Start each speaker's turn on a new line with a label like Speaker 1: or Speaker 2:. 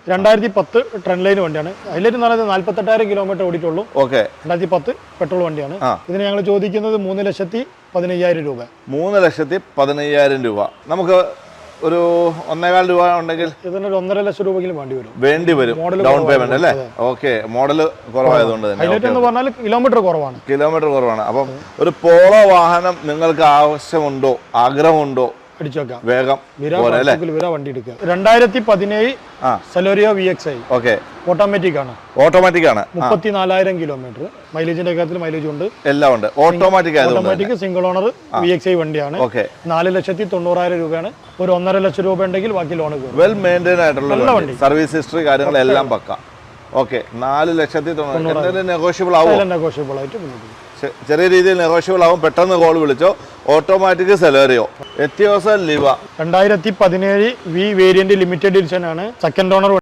Speaker 1: 2010 trend line വണ്ടിയാണ്. Highlight എന്ന് പറയുന്നത് 48,000 കിലോമീറ്റർ ഓടിയിട്ടുള്ളൂ. 2010 പെട്രോൾ വണ്ടിയാണ്. ഇതിന് ഞങ്ങൾ ചോദിക്കുന്നത് 3,15,000 രൂപ.
Speaker 2: 3,15,000 രൂപ. നമുക്ക് ഒരു 1.25 രൂപ ഉണ്ടെങ്കിൽ
Speaker 1: ഇതിനൊരു 1.5 ലക്ഷം രൂപയെങ്കിലും
Speaker 2: വേണ്ടി വരും ഡൗൺ പേയ്മെന്റ് അല്ലേ? ഓക്കെ, മോഡൽ കുറവായതുകൊണ്ട്
Speaker 1: ഹൈലൈറ്റ് എന്ന് പറഞ്ഞാൽ കിലോമീറ്റർ കുറവാണ്.
Speaker 2: അപ്പം ഒരു പോളോ വാഹനം നിങ്ങൾക്ക് ആവശ്യമുണ്ടോ, ആഗ്രഹമുണ്ടോ? വേഗം
Speaker 1: വണ്ടി എടുക്കുക. 2017 സെലോറിയോ VXi ഓട്ടോമാറ്റിക് ആണ്. 34,000 കിലോമീറ്റർ. മൈലേജിന്റെ കാര്യത്തിൽ മൈലേജ് ഉണ്ട്,
Speaker 2: എല്ലാം ഉണ്ട്. ഓട്ടോമാറ്റിക്
Speaker 1: സിംഗിൾ ഓണർ VXi വണ്ടിയാണ്. 4,90,000 രൂപയാണ്. ഒരു 1.5 ലക്ഷം രൂപ ഉണ്ടെങ്കിൽ ബാക്കി ലോൺ കയറും.
Speaker 2: വെൽ മെയിൻറ്റെയിൻ ആയിട്ടുള്ള വണ്ടി, സർവീസ് ഹിസ്റ്ററി കാര്യങ്ങളെല്ലാം പക്ക. ഓക്കെ, 4,90,000 നെഗോഷ്യബിൾ
Speaker 1: ആയിട്ട്
Speaker 2: ചെറിയ രീതിയിൽ നെഗോഷ്യബിൾ ആവും. പെട്ടെന്ന് കോൾ വിളിച്ചോ. Automatic Celerio Etios Liva
Speaker 1: 2017 V variant limited edition ആണ്. Second owner